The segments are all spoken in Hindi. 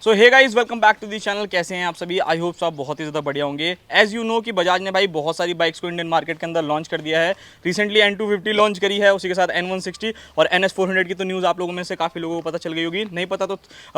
So hey guys, welcome back to the channel. कैसे हैं आप सभी? आई होप सब बहुत ही ज़्यादा बढ़िया होंगे। एज यू नो कि बजाज ने भाई बहुत सारी बाइक्स को इंडियन मार्केट के अंदर लॉन्च कर दिया है। रिसेंटली N250 लॉन्च करी है, उसी के साथ N160 और NS400 की तो न्यूज़ आप लोगों में से काफ़ी लोगों को पता चल गई होगी। नहीं पता तो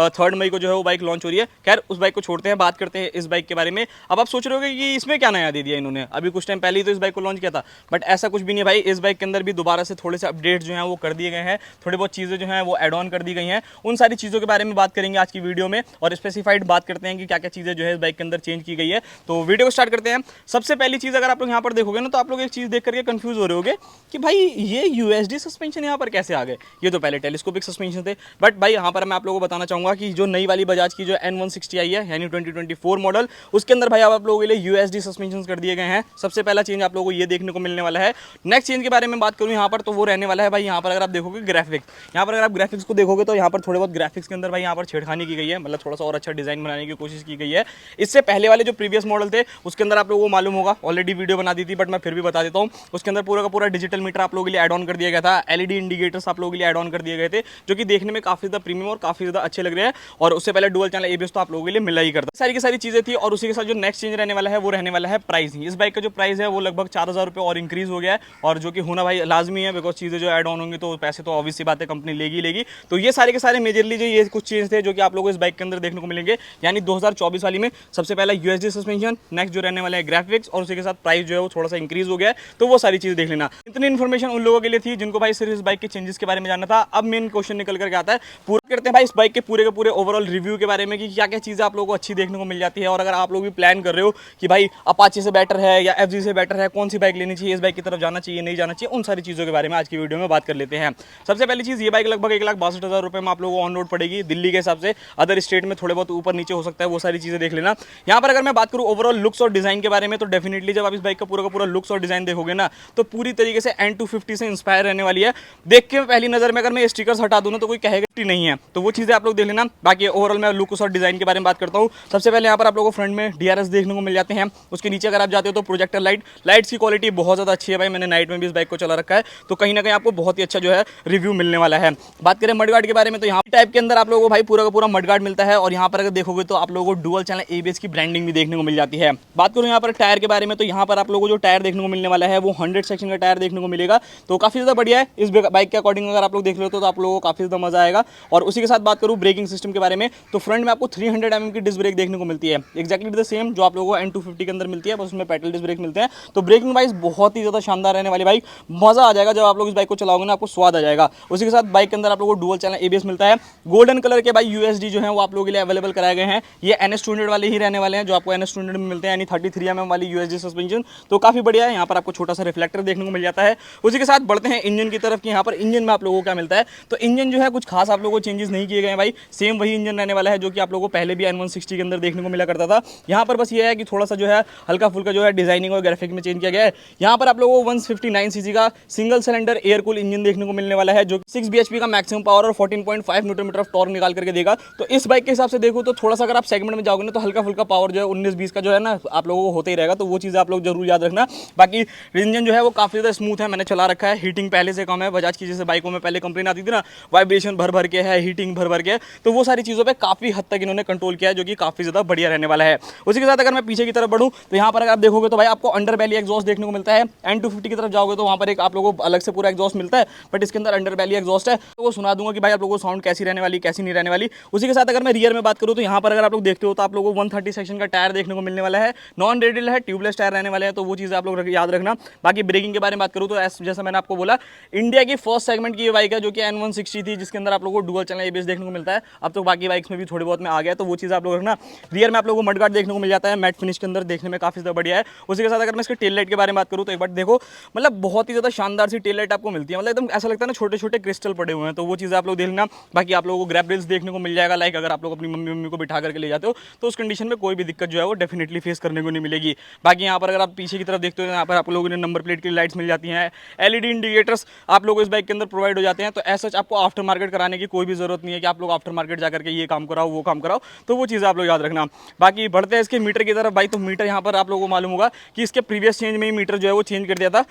3 मई को जो है वो बाइक लॉन्च हो रही है। खैर, उस बाइक को छोड़ते हैं, बात करते हैं इस बाइक के बारे में। अब आप सोच रहे होगे कि इसमें क्या नया दे दिया इन्होंने, अभी कुछ टाइम पहले ही तो इस बाइक को लॉन्च किया था। बट ऐसा कुछ भी नहीं भाई, इस बाइक के अंदर भी दोबारा से थोड़े से अपडेट जो हैं वो कर दिए गए हैं, थोड़ी बहुत चीज़ें जो हैं वो एड ऑन कर दी गई हैं। उन सारी चीज़ों के बारे में बात करेंगे आज की वीडियो में और स्पेसिफाइड बात करते हैं कि क्या क्या चीज़ें जो है इस बाइक के अंदर चेंज की गई है। तो वीडियो को स्टार्ट करते हैं। सबसे पहली चीज़ अगर आप लोग यहाँ पर देखोगे ना, तो आप लोग एक चीज़ देख करके कंफ्यूज हो रहे होगे कि भाई ये यूएसडी सस्पेंशन यहाँ पर कैसे आ गए। ये तो पहले टेलीस्कोपिक सस्पेंशन थे। बट भाई यहाँ पर मैं आप लोगों को बताना चाहूँगा कि जो नई वाली बजाज की जो N160 आई है, यानी 2024 मॉडल, उसके अंदर भाई आप लोगों के लिए यूएसडी सस्पेंशन कर दिए गए हैं। सबसे पहला चेंज आप लोगों को ये देखने को मिलने वाला है। नेक्स्ट चेंज के बारे में बात करूँ यहाँ पर, तो वो रहने वाला है भाई यहाँ पर अगर आप देखोगे ग्राफिक्स, यहाँ पर अगर आप ग्राफिक्स को देखोगे तो यहाँ पर थोड़े बहुत ग्राफिक्स के अंदर भाई यहाँ पर छेड़खानी की गई है, मतलब थोड़ा सा और अच्छा डिजाइन बनाने की कोशिश की गई है। इससे पहले वाले जो प्रीवियस मॉडल थे उसके अंदर आप लोगों को मालूम होगा, ऑलरेडी वीडियो बना दी थी बट मैं फिर भी बता देता हूँ। उसके अंदर पूरा का पूरा डिजिटल मीटर आप लोगों के लिए ऐड ऑन कर दिया गया था। एलईडी इंडिकेटर्स आप लोगों के लिए ऐड ऑन कर दिए गए थे, जो कि देखने में काफी ज्यादा प्रीमियम और काफी ज्यादा अच्छे लग रहे हैं। और उससे पहले डुअल चैनल एबीएस तो आप लोगों के लिए मिला ही करता। सारी की सारी चीजें थी। और उसी के साथ जो नेक्स्ट चेंज रहने वाला है वो रहने वाला है प्राइस। इस बाइक का जो प्राइस है वो लगभग 4,000 रुपये और इंक्रीज हो गया है, और जो कि होना भाई लाजमी है, बिकॉज चीजें जो ऐड ऑन होंगी तो पैसे तो ऑब्वियस सी बात है कंपनी लेगी। तो ये सारे के सारे मेजरली जो ये कुछ चेंज थे जो कि आप लोगों को इस बाइक के अंदर देखने को मिलेंगे। यानी 2024 वाली में सबसे पहला यूएसडी सस्पेंशन, नेक्स्ट जो रहने वाला है ग्राफिक्स, और उसी के साथ प्राइस जो है वो थोड़ा सा इंक्रीज हो गया है। तो वो सारी चीज देख लेना। इतनी इन्फॉर्मेशन उन लोगों के लिए थी जिनको भाई सिर्फ इस बाइक के चेंजेस के बारे में जानना था। अब मेन क्वेश्चन निकल करके आता है, पूरा करते हैं भाई इस बाइक के पूरे ओवरऑल रिव्यू के बारे में कि क्या क्या चीजें आप लोगों को अच्छी देखने को मिल जाती है। और अगर आप लोग भी प्लान कर रहे हो कि भाई अपाचे से बेटर है या एफजी से बेटर है, कौन सी बाइक लेनी चाहिए, इस बाइक की तरफ जाना चाहिए नहीं जाना चाहिए, उन सारी चीजों के बारे में आज की वीडियो में बात कर लेते हैं। सबसे पहली चीज, ये बाइक लगभग 1,62,000 रुपए में आप लोगों को ऑन रोड पड़ेगी दिल्ली के हिसाब से। अदर स्टेट में थोड़े बहुत ऊपर नीचे हो सकता है, वो सारी चीजें देख लेना। यहाँ पर अगर मैं बात करूँ ओवरऑल लुक्स और डिजाइन के बारे में, तो डेफिनेटली जब आप इस बाइक का पूरा लुक्स और डिजाइन देखोगे ना, तो पूरी तरीके से N250 से इंस्पायर रहने वाली है। देख के पहली नजर में अगर मैं स्टिकर्स हटा दूं ना तो कोई कहेगा कि नहीं है, तो वो चीजें आप लोग देख लेना। बाकी ओवरऑल मैं लुक्स और डिजाइन के बारे में बात करता हूँ। सबसे पहले यहाँ पर आप लोगों को फ्रंट में डीआरएस देखने को मिल जाते हैं। उसके नीचे अगर आप जाते हो तो प्रोजेक्टर लाइट्स की क्वालिटी बहुत ज्यादा अच्छी है भाई। मैंने नाइट में भी इस बाइक को चला रखा है, तो कहीं ना कहीं आपको बहुत ही अच्छा जो है रिव्यू मिलने वाला है। बात करें मडगार्ड के बारे में, तो यहाँ टाइप के अंदर आप लोगों को भाई पूरा का पूरा मडगार्ड मिलता है। और यहाँ पर अगर देखोगे तो आप लोगों को डुअल चैनल एबीएस की ब्रांडिंग भी देखने को मिल जाती है। बात करूँ यहाँ पर टायर के बारे में, तो यहाँ पर आप लोगों को जो टायर देखने को मिलने वाला है वो 100 सेक्शन का टायर देखने को मिलेगा, तो काफी ज्यादा बढ़िया है। इस बाइक के अकॉर्डिंग अगर आप लोग देख रहे हो तो आप लोगों को काफी ज्यादा मजा आएगा। और उसी के साथ बात करूँ ब्रेकिंग सिस्टम के बारे में, तो फ्रंट में आपको 300 mm की डिस्क ब्रेक देखने को मिलती है, एक्जैक्टली द सेम जो आप लोगों को N250 के अंदर मिलती है, बस उसमें पेडल डिस्क ब्रेक मिलते हैं। तो ब्रेकिंग वाइज बहुत ही ज्यादा शानदार रहने वाली बाइक, मजा आ जाएगा जब आप लोग इस बाइक को चलाओगे ना, आपको स्वाद आ जाएगा। उसी के साथ बाइक के अंदर आप लोगों को डुअल चैनल एबीएस मिलता है। गोल्डन कलर के भाई यूएसडी जो है वो आप लोगों के लिए अवेलेबल कराए गए हैं। ये NS200 वाले ही रहने वाले हैं जो आपको NS200 में मिलते हैं, यानी 33 mm वाली यूएसडी सस्पेंशन, तो काफी बढ़िया है। यहाँ पर आपको छोटा सा रिफ्लेक्टर देखने को मिल जाता है। उसी के साथ बढ़ते हैं इंजन की तरफ कि यहाँ पर इंजन में आप लोगों को क्या मिलता है। तो इंजन जो है कुछ खास आप लोगों को चेंजेस नहीं किए गए हैं भाई, सेम वही इंजन रहने वाला है जो कि आप लोगों को पहले भी N160 के अंदर देखने को मिला करता था। यहाँ पर बस ये है कि थोड़ा सा जो है हल्का फुल्का जो है डिजाइनिंग और ग्राफिक में चेंज किया गया है। यहाँ पर आप लोगों को 159 सीसी का single cylinder air cool engine देखने को मिलने वाला है, जो 6 bhp का मैक्सिमम पावर और 14.5 न्यूटन मीटर ऑफ टॉर्क निकाल करके देगा। तो इस बाइक के हिसाब से देखो तो थोड़ा सा अगर आप सेगमेंट में जाओगे ना, तो हल्का फुल्का पावर जो है 19-20 का जो है ना आप लोगों को होते ही रहेगा, तो वो चीज़ आप लोग जरूर याद रखना। बाकी इंजन जो है वो काफी ज्यादा स्मूथ है, मैंने चला रखा है। हीटिंग पहले से कम है, बजाज की जैसे बाइकों में पहले कंप्लेन आती थी ना, वाइब्रेशन भर के है, हीटिंग भर के, तो वो सारी चीज़ों पर काफी हद तक इन्होंने कंट्रोल किया है, जो कि काफी ज्यादा बढ़िया रहने वाला है। उसी के साथ अगर मैं पीछे की तरफ बढ़ूँ तो यहाँ पर अगर आप देखोगे तो भाई आपको अंडर बैली एग्जॉस्ट देखने को मिलता है। N250 की तरफ जाओगे तो वहाँ पर एक आप लोगों को अलग से पूरा एग्जॉस्ट मिलता है, बट इसके अंदर अंडर बैली एग्जॉस्ट है। तो वो सुना दूंगा कि भाई आप लोगों को साउंड कैसी रहने वाली कैसी नहीं रहने वाली। उसी के साथ अगर मैं रियर में बात करूँ तो यहाँ पर अगर आप लोग देखते हो तो आप लोगों को 130 सेक्शन का टायर देखने को मिलने वाला है। नॉन रेडियल है, ट्यूबलेस टायर रहने वाले हैं, तो वो चीज़ आप लोग याद रखना। बाकी ब्रेकिंग के बारे में बात करूँ तो जैसा मैंने आपको बोला, इंडिया की फर्स्ट सेगमेंट की बाइक है जो कि N160 थी, जिसके अंदर आप लोगों को डुअल चैनल एबीएस देखने को मिलता है। अब तो बाकी बाइक्स में भी थोड़ी बहुत में आ गया, तो वो चीज़ आप लोग रखना। रियर में आप लोगों को मडगार्ड देखने को मिल जाता है, मैट फिनिश के अंदर देखने में काफी ज्यादा बढ़िया है। उसी के साथ अगर मैं इसके टेल लाइट के बारे में बात करूँ तो एक बार देखो, मतलब बहुत ही ज्यादा शानदार सी टेल लाइट आपको मिलती है, मतलब एकदम ऐसा लगता है ना छोटे छोटे क्रिस्टल पड़े हुए हैं, तो वो चीज़ आप लोग देख लेना। बाकी आप लोगों को ग्रैब रेल्स देखने को मिल जाएगा, लाइक अगर आप लोग अपनी मम्मी को बिठा करके ले जाते हो तो उस कंडीशन में कोई भी दिक्कत जो है वो डेफिनेटली फेस करने को नहीं मिलेगी। बाकी यहाँ पर अगर आप पीछे की तरफ देखते हो, यहाँ पर आप लोगों ने नंबर प्लेट की लाइट्स मिल जाती हैं, एलईडी इंडिकेटर्स आप लोगों को इस बाइक के अंदर प्रोवाइड हो जाते हैं। तो ऐसा आपको आफ्टर मार्केट कराने की कोई भी जरूरत नहीं है कि आप लोग आफ्टर मार्केट जाकर के ये काम कराओ वो काम कराओ, तो वो चीज़ आप लोग याद रखना। बाकी बढ़ते हैं इसके मीटर की तरफ भाई, तो मीटर यहाँ पर आप लोगों को मालूम होगा कि इसके प्रीवियस चेंज में ही मीटर जो है वो चेंज कर दिया था।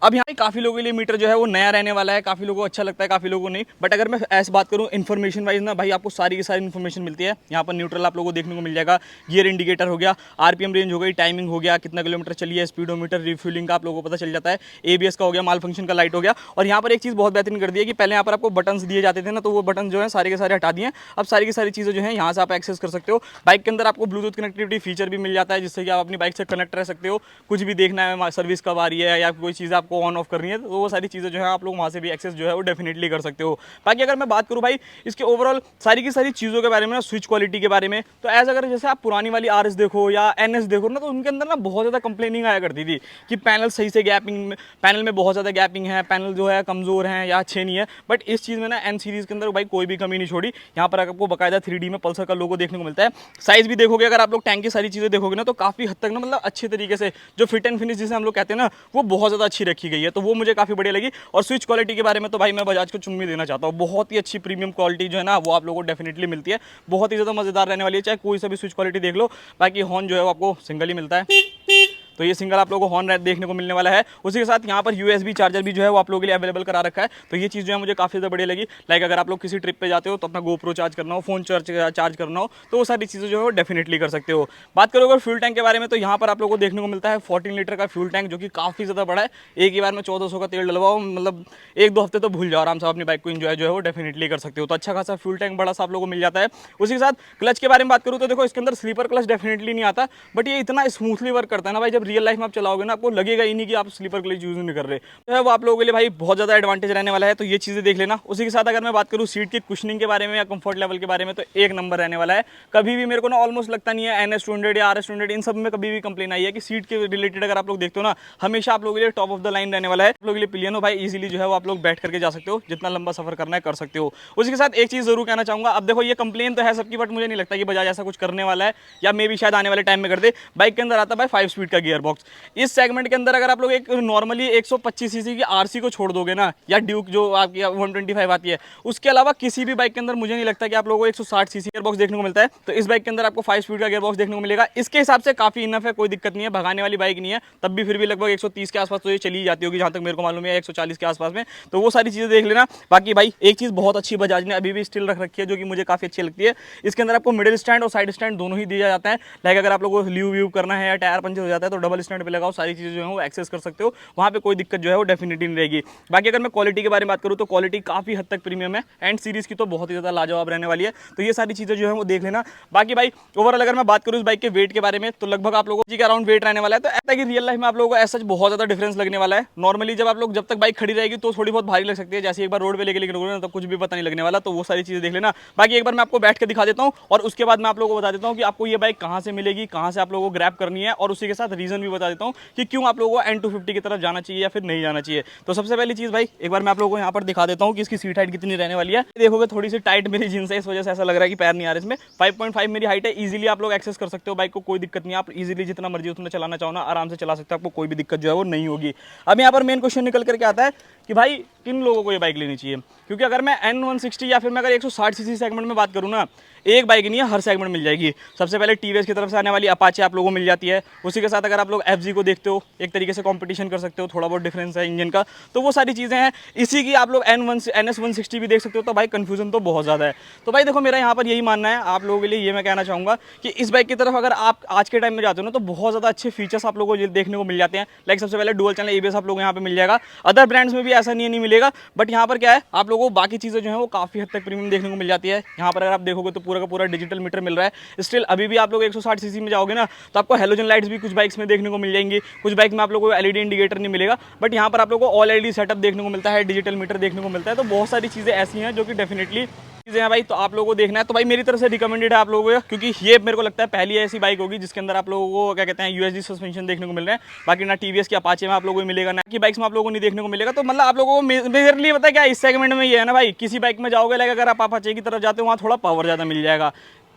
अब यहाँ पे काफ़ी लोगों के लिए मीटर जो है वो नया रहने वाला है, काफ़ी लोगों को अच्छा लगता है, काफ़ी लोगों को नहीं। बट अगर मैं ऐसे बात करूँ इन्फॉर्मेशन वाइज ना भाई, आपको सारी की सारी इन्फॉर्मेशन मिलती है। यहाँ पर न्यूट्रल आप लोगों को देखने को मिल जाएगा, गियर इंडिकेटर हो गया, आरपीएम रेंज हो गई, टाइमिंग हो गया, कितना किलोमीटर चली है, स्पीडोमीटर, रिफ्यूलिंग का आप लोगों को पता चल जाता है, एबीएस का हो गया, माल फंक्शन का लाइट हो गया। और यहाँ पर एक चीज़ बहुत बेहतरीन कर दी है कि पहले यहाँ पर आपको बटन्स दिए जाते थे ना, तो वो बटन जो है सारे के सारे हटा दिए। अब सारी की सारी चीज़ें जो है यहाँ से आप एक्सेस कर सकते हो। बाइक के अंदर आपको ब्लूटूथ कनेक्टिविटी फीचर भी मिल जाता है, जिससे कि आप अपनी बाइक से कनेक्ट रह सकते हो। कुछ भी देखना है, सर्विस कब आ रही है या कोई चीज़ आपको ऑन ऑफ करनी है, तो वो सारी चीज़ें जो है आप लोग वहाँ से भी एक्सेस जो है वो डेफिनेटली कर सकते हो। बाकी अगर मैं बात करूँ भाई इसके ओवरऑल सारी की सारी चीज़ों के बारे में ना, स्विच क्वालिटी के बारे में, तो एज अगर जैसे आप पुरानी वाली आरएस देखो या एनएस देखो ना, तो उनके अंदर ना बहुत ज़्यादा कंप्लेनिंग आया करती थी कि पैनल सही से गैपिंग, पैनल में बहुत ज़्यादा गैपिंग है, पैनल जो है कमज़ोर है या अच्छे नहीं है। बट इस चीज़ में ना एन सीरीज़ के अंदर भाई कोई भी कमी नहीं छोड़ी। यहाँ पर आपको बाकायदा 3D में पल्सर का लोगो देखने को मिलता है। साइज़ भी देखोगे अगर आप लोग, टैंक की सारी चीज़ें देखोगे ना, तो काफ़ी हद तक ना मतलब अच्छे तरीके से जो फिट एंड फिनिश जिसे हम लोग कहते हैं ना, वो बहुत ज़्यादा अच्छी रखी गई है। तो वो मुझे काफ़ी बढ़िया लगी। और स्विच क्वालिटी के बारे में तो भाई मैं बजाज को चुम्मी देना चाहता हूँ। बहुत ही अच्छी प्रीमियम क्वालिटी जो है ना, वो आप लोगों को डेफिनेटली मिलती है। बहुत ही ज़्यादा मज़ेदार रहने वाली है, चाहे कोई सा भी स्विच क्वालिटी देख लो। बाकी हॉर्न जो है वो आपको सिंगल ही मिलता है, तो ये सिंगल आप लोगों को हॉर्न देखने को मिलने वाला है। उसी के साथ यहाँ पर यूएसबी चार्जर भी जो है वो आप लोगों के लिए अवेलेबल करा रखा है। तो ये चीज़ जो है मुझे काफ़ी ज़्यादा बढ़िया लगी। लाइक अगर आप लोग किसी ट्रिप पे जाते हो तो अपना गोप्रो चार्ज करना हो, फोन चार्ज करना हो, तो वो सारी चीज़ें जो है वो डेफिनेटली कर सकते हो। बात करो अगर फ्यूल टैंक के बारे में, तो यहाँ पर आप लोगों को देखने को मिलता है 14 लीटर का फ्यूल टैंक, जो कि काफ़ी ज़्यादा बड़ा है। एक ही बार में 1400 का तेल डलवाओ, मतलब 1-2 हफ्ते तो भूल जाओ, आराम से अपनी बाइक को एंजॉय जो है वो डेफिनेटली कर सकते हो। तो अच्छा खासा फ्यूल टैंक बड़ा सा आप लोगों को मिल जाता है। उसी के साथ क्लच के बारे में बात करूँ तो देखो इसके अंदर स्लीपर क्लच डेफिनेटली नहीं आता, बट ये इतना स्मूथली वर्क करता है ना भाई, जब रियल लाइफ में आप चलाओगे ना, आपको लगेगा ही नहीं कि आप स्लीपर क्लच यूज नहीं कर रहे। तो है वो आप लोगों के लिए भाई बहुत ज़्यादा एडवांटेज रहने वाला है। तो ये चीज़ें देख लेना। उसी के साथ अगर मैं बात करूँ सीट की कुशनिंग के बारे में या कंफर्ट लेवल के बारे में, तो एक नंबर रहने वाला है। कभी भी मेरे को ना ऑलमोस्ट लगता नहीं है NS200 या RS200 इन सब में कभी भी कंप्लेन आई है कि सीट के रिलेटेड अगर आप लोग देखते हो ना, हमेशा आप लोगों के लिए टॉप ऑफ द लाइन रहने वाला है। आप लोगों के लिए पिलियन हो भाई, इजीली जो है वो आप लोग बैठ करके जा सकते हो, जितना लंबा सफर करना है कर सकते हो। उसी के साथ एक चीज़ जरूर कहना चाहूँगा, अब देखो ये कंप्लेन तो है सबकी, बट मुझे नहीं लगता कि बजाज ऐसा कुछ करने वाला है, या मे भी शायद आने वाले टाइम में कर दे। बाइक के अंदर आता है भाई 5 स्पीड का गियर बॉक्स। इस सेगमेंट के अंदर अगर आप लोग एक नॉर्मली 125 सीसी की आरसी को छोड़ दोगे ना, या ड्यूक जो आपकी 125 आती है, उसके अलावा किसी भी बाइक के अंदर मुझे नहीं लगता कि आप लोगों को 160 सीसी गियर बॉक्स देखने को मिलता है। तो इस बाइक के अंदर आपको 5 स्पीड का गियर बॉक्स देखने को मिलेगा। इसके हिसाब से काफी इनफ है, कोई दिक्कत नहीं है, भगाने वाली बाइक नहीं है। तब भी फिर भी लगभग 130 के आसपास तो ये चली जाती होगी, जहां तक मेरे को मालूम है 140 के आसपास में। तो वो सारी चीजें देख लेना। बाकी भाई एक चीज बहुत अच्छी बजाज ने अभी भी स्टिल रख रखी है, जो कि मुझे काफी अच्छी लगती है। इसके अंदर आपको मिडिल स्टैंड और साइड स्टैंड दोनों ही दिया जाता है। लाइक अगर आप लोगों को लीव व्यू करना है या टायर पंचर हो जाता है, तो डबल स्टैंड पे लगाओ, सारी चीजें जो है वो एक्सेस कर सकते हो। वहाँ पे कोई दिक्कत जो है वो डेफिनेटली नहीं रहेगी। बाकी अगर मैं क्वालिटी के बारे में बात करूँ तो क्वालिटी काफ़ी हद तक प्रीमियम है, एंड सीरीज़ की तो बहुत ही ज़्यादा लाजवाब रहने वाली है। तो ये सारी चीज़ें जो है वो देख लेना। बाकी भाई ओवरऑल अगर मैं बात करूँ इस बाइक के वेट के बारे में, तो लगभग आप लोगों जी के अराउंड वेट रहने वाला है। तो ऐसा कि रियल लाइफ में आप लोगों को ऐसा बहुत ज़्यादा डिफरेंस लगने वाला है। नॉर्मली जब आप लोग, जब तक बाइक खड़ी रहेगी तो थोड़ी बहुत भारी लग सकती है, जैसे एक बार रोड पे लेके निकलोगे ना, तो कुछ भी पता नहीं लगने वाला। तो वो सारी चीज़ें देख लेना। बाकी एक बार मैं आपको बैठ के दिखा देता हूँ, और उसके बाद मैं आप लोगों को बता देता हूँ कि आपको ये बाइक कहाँ से मिलेगी, कहाँ से आप लोगों को ग्रैब करनी है, और उसी के साथ रीजन भी बता देता हूँ कि क्यों आप लोगों को N250 की तरफ जाना चाहिए या फिर नहीं जाना चाहिए। तो सबसे पहली चीज़ भाई एक बार मैं आप लोगों को यहाँ पर दिखा देता हूँ कि इसकी सीट हाइट कितनी रहने वाली है। देखोगे थोड़ी सी टाइट मेरी जींस है, इस वजह से ऐसा लग रहा है कि पैर नहीं आ रहा इसमें। 5.5 मेरी हाइट है, इजीली आप लोग एक्सेस कर सकते हो बाइक को, कोई दिक्कत नहीं। आप इजीली जितना मर्जी उतना चलाना चाहो ना, आराम से चला सकते हो, आपको कोई भी दिक्कत जो है वो नहीं होगी। अब यहाँ पर मेन क्वेश्चन निकल करके आता है कि भाई किन लोगों को ये बाइक लेनी चाहिए, क्योंकि अगर मैं N160 या फिर मैं अगर 160 सीसी सेगमेंट में बात करूँ ना, एक बाइक नहीं है, हर सेगमेंट मिल जाएगी। सबसे पहले टीवीएस की तरफ से आने वाली अपाचे आप लोगों को मिल जाती है। उसी के साथ अगर आप लोग एफजी को देखते हो, एक तरीके से कंपटीशन कर सकते हो, थोड़ा बहुत डिफरेंस है इंजन का, तो वो सारी चीज़ें हैं। इसी की आप लोग NS160 भी देख सकते हो। तो भाई कन्फ्यूजन तो बहुत ज़्यादा है। तो भाई देखो मेरा यहाँ पर यही मानना है, आप लोगों के लिए ये मैं कहना चाहूँगा कि इस बाइक की तरफ अगर आप आज के टाइम में जाते हो ना, तो बहुत ज़्यादा अच्छे फीचर्स आप लोगों को देखने को मिल जाते हैं। लाइक सबसे पहले डुअल चैनल ABS आप लोग यहाँ पे मिल जाएगा। अदर ब्रांड्स में भी ऐसा नहीं मिलेगा, बट यहाँ पर क्या है, आप लोगों को बाकी चीज़ें जो है वो काफ़ी हद तक प्रीमियम देखने को मिल जाती है। यहाँ पर अगर आप देखोगे तो पूरा का पूरा डिजिटल मीटर मिल रहा है। स्टिल अभी भी आप लोग 160 सीसी में जाओगे ना, तो आपको हेलोजन लाइट्स भी कुछ बाइक्स में देखने को मिल जाएंगी, कुछ बाइक में आप लोगों को LED इंडिकेटर नहीं मिलेगा, बट यहाँ पर आप लोगों को ऑल LED सेटअप देखने को मिलता है, डिजिटल मीटर देखने को मिलता है। तो बहुत सारी चीज़ें ऐसी हैं जो कि डेफिनेटली चीज़ें हैं भाई, तो आप लोगों को देखना है। तो भाई मेरी तरफ से रिकमेंडेड है आप लोगों को, क्योंकि ये मेरे को लगता है पहली ऐसी बाइक होगी जिसके अंदर आप लोगों को क्या कहते हैं USD सस्पेंशन देखने को मिल रहे हैं। बाकी ना टीवीएस की अपाचे में आप लोगों को मिलेगा, ना कि बाइक्स में आप लोगों को नहीं देखने को मिलेगा। तो मतलब आप लोगों को मेजरली पता है क्या, इस सेगमेंट में ये है ना भाई, किसी बाइक में जाओगे लाइक अगर आप अपाचे की तरफ जाते हो, वहाँ थोड़ा पावर ज़्यादा मिल जाएगा।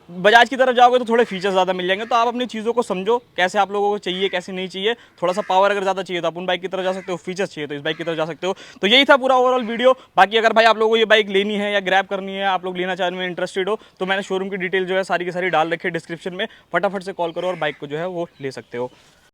बजाज की तरफ जाओगे तो थोड़े फीचर्स ज़्यादा मिल जाएंगे। तो आप अपनी चीज़ों को समझो, कैसे आप लोगों को चाहिए कैसे नहीं चाहिए। थोड़ा सा पावर अगर ज़्यादा चाहिए तो अपन बाइक की तरफ जा सकते हो, फीचर्स चाहिए तो इस बाइक की तरफ जा सकते हो। तो यही था पूरा ओवरऑल वीडियो। बाकी अगर भाई आप लोगों को ये बाइक लेनी है या ग्रैब करनी है, आप लोग लेना चाहने में इंटरेस्टेड हो, तो मैंने शोरूम की डिटेल जो है सारी की सारी डाल रखी है डिस्क्रिप्शन में। फटाफट से कॉल करो और बाइक को जो है वो ले सकते हो।